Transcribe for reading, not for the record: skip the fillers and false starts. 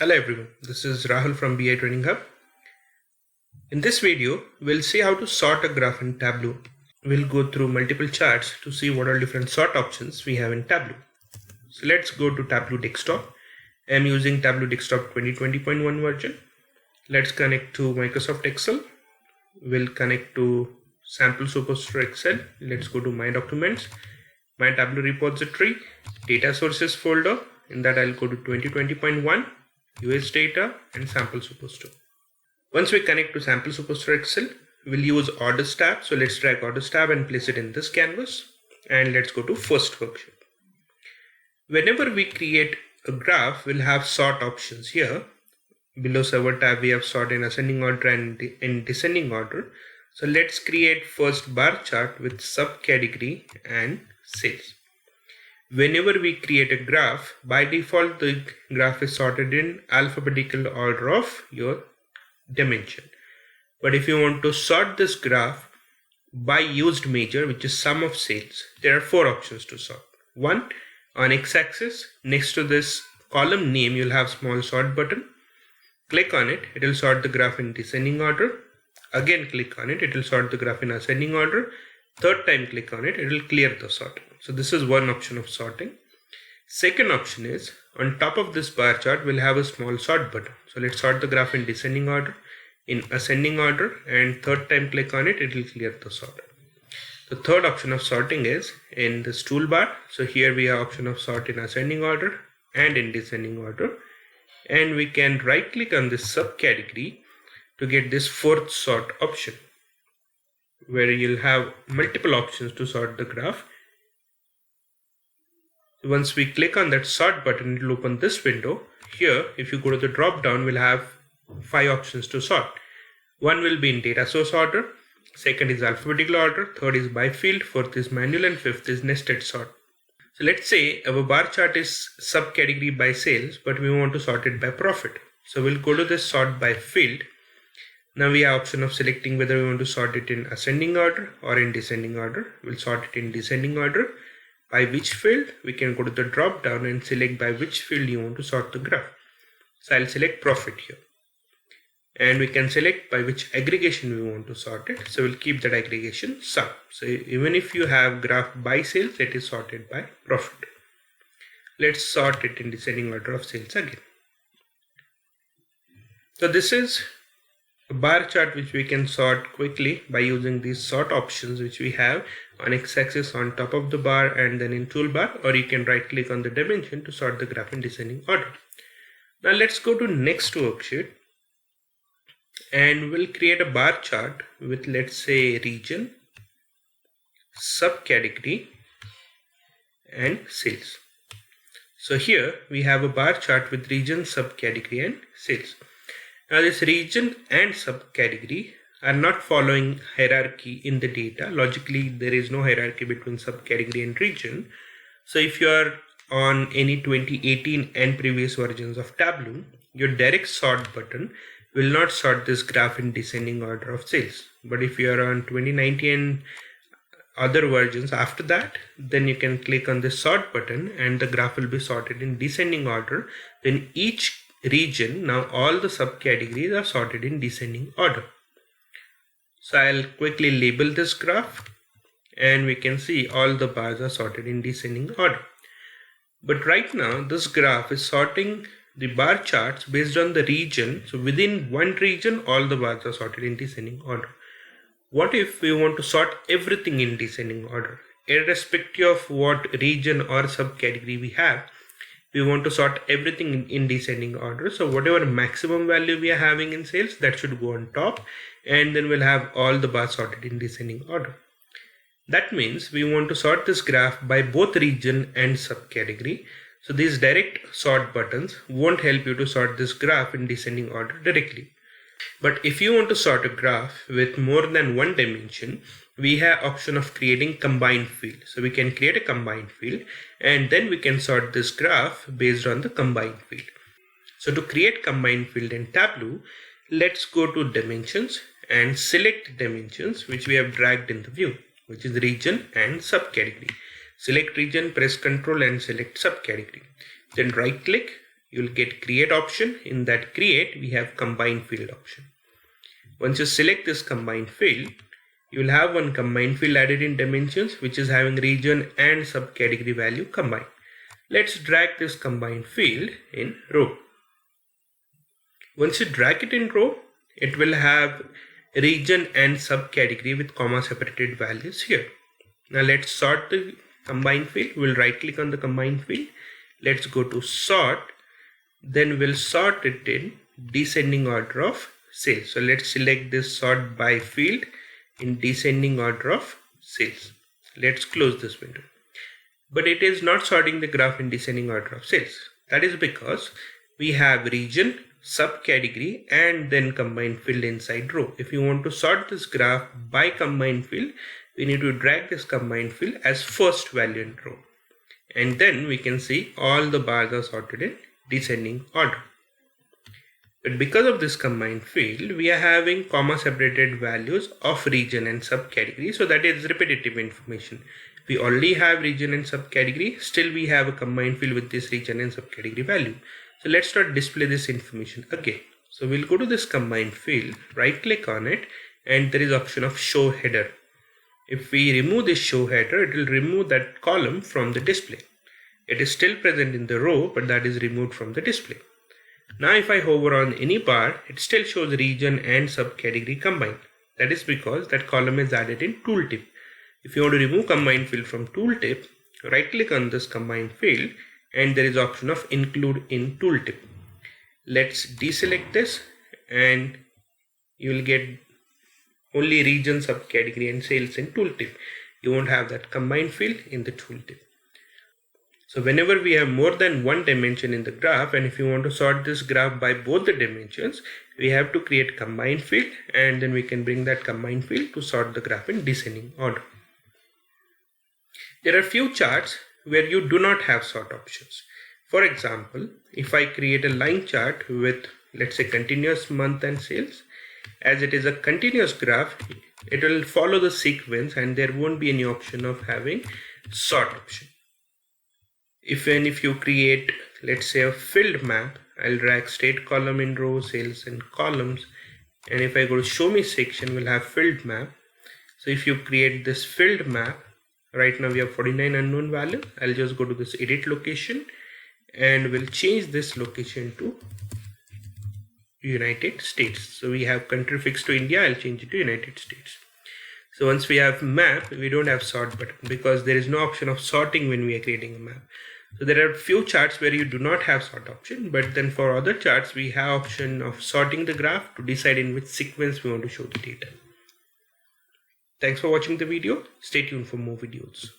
Hello everyone, this is Rahul from BI Training Hub. In this video, we'll see how to sort a graph in Tableau. We'll go through multiple charts to see what are different sort options we have in Tableau. So let's go to Tableau Desktop. I'm using Tableau Desktop 2020.1 version. Let's connect to Microsoft Excel. We'll connect to Sample Superstore Excel. Let's go to My Documents, My Tableau Repository, Data Sources folder. In that I'll go to 2020.1. US data and Sample Superstore. Once we connect to Sample Superstore Excel, we'll use Orders tab. So let's drag Orders tab and place it in this canvas. And let's go to first worksheet. Whenever we create a graph, we'll have sort options here. Below Server tab, we have sort in ascending order and in descending order. So let's create first bar chart with subcategory and sales. Whenever we create a graph, by default the graph is sorted in alphabetical order of your dimension. But if you want to sort this graph by used measure, which is sum of sales, there are four options to sort. One, on x-axis, next to this column name, you'll have small sort button. Click on it, it will sort the graph in descending order. Again click on it, it will sort the graph in ascending order. Third time click on it, it will clear the sort. So this is one option of sorting. Second option is on top of this bar chart, we'll have a small sort button. So let's sort the graph in descending order, in ascending order, and third time click on it, it will clear the sort. The third option of sorting is in this toolbar. So here we have option of sort in ascending order and in descending order. And we can right click on this subcategory to get this fourth sort option, where you'll have multiple options to sort the graph. Once we click on that sort button, it will open this window. Here, if you go to the drop down, we'll have 5 options to sort. One will be in data source order, second is alphabetical order, third is by field, fourth is manual, and fifth is nested sort. So let's say our bar chart is subcategory by sales, but we want to sort it by profit. So we'll go to this sort by field. Now we have option of selecting whether we want to sort it in ascending order or in descending order. We'll sort it in descending order. By which field? We can go to the drop down and select by which field you want to sort the graph. So I'll select profit here. And we can select by which aggregation we want to sort it. So we'll keep that aggregation sum. So even if you have graph by sales, it is sorted by profit. Let's sort it in descending order of sales again. So this is a bar chart which we can sort quickly by using these sort options which we have on x-axis on top of the bar and then in toolbar, or you can right click on the dimension to sort the graph in descending order. Now let's go to next worksheet and we'll create a bar chart with, let's say, region, subcategory and sales. So here we have a bar chart with region, subcategory and sales. Now this region and subcategory are not following hierarchy in the data. Logically, there is no hierarchy between subcategory and region. So if you are on any 2018 and previous versions of Tableau, your direct sort button will not sort this graph in descending order of sales. But if you are on 2019 and other versions after that, then you can click on the sort button and the graph will be sorted in descending order. Then each region, now all the subcategories are sorted in descending order. So I'll quickly label this graph and we can see all the bars are sorted in descending order. But right now this graph is sorting the bar charts based on the region. So within one region, all the bars are sorted in descending order. What if we want to sort everything in descending order? Irrespective of what region or subcategory we have, we want to sort everything in descending order. So whatever maximum value we are having in sales, that should go on top, and then we'll have all the bars sorted in descending order. That means we want to sort this graph by both region and subcategory. So these direct sort buttons won't help you to sort this graph in descending order directly. But if you want to sort a graph with more than one dimension, we have option of creating combined field. So we can create a combined field and then we can sort this graph based on the combined field. So to create combined field in Tableau, let's go to dimensions and select dimensions which we have dragged in the view, which is region and subcategory. Select region, press Ctrl and select subcategory. Then right click you will get create option. In that create, we have combine field option. Once you select this combine field, you will have one combine field added in dimensions, which is having region and subcategory value combined. Let's drag this combine field in row. Once you drag it in row, it will have region and subcategory with comma separated values here. Now let's sort the combine field. We'll right click on the combine field. Let's go to sort. Then we'll sort it in descending order of sales. So let's select this sort by field in descending order of sales. Let's close this window. But it is not sorting the graph in descending order of sales. That is because we have region, subcategory, and then combined field inside row. If you want to sort this graph by combined field, we need to drag this combined field as first value in row. And then we can see all the bars are sorted in descending order. But because of this combined field, we are having comma separated values of region and subcategory. So that is repetitive information. We already have region and subcategory. Still we have a combined field with this region and subcategory value. So let's not display this information again. So we'll go to this combined field, right click on it, and there is option of show header. If we remove this show header, it will remove that column from the display. It is still present in the row, but that is removed from the display. Now if I hover on any bar, it still shows region and subcategory combined. That is because that column is added in tooltip. If you want to remove combined field from tooltip, right click on this combined field and there is option of include in tooltip. Let's deselect this and you will get only region, subcategory and sales in tooltip. You won't have that combined field in the tooltip. So whenever we have more than one dimension in the graph, and if you want to sort this graph by both the dimensions, we have to create combined field and then we can bring that combined field to sort the graph in descending order. There are few charts where you do not have sort options. For example, if I create a line chart with, let's say, continuous month and sales, as it is a continuous graph, it will follow the sequence and there won't be any option of having sort option. If you create, let's say, a filled map, I'll drag state column in row, sales in columns, and if I go to show me section, we'll have filled map. So if you create this filled map, right now we have 49 unknown value. I'll just go to this edit location and we'll change this location to United States. So we have country fixed to India. I'll change it to United States. So once we have map, we don't have sort button because there is no option of sorting when we are creating a map. So there are few charts where you do not have sort option, but then for other charts, we have option of sorting the graph to decide in which sequence we want to show the data. Thanks for watching the video. Stay tuned for more videos.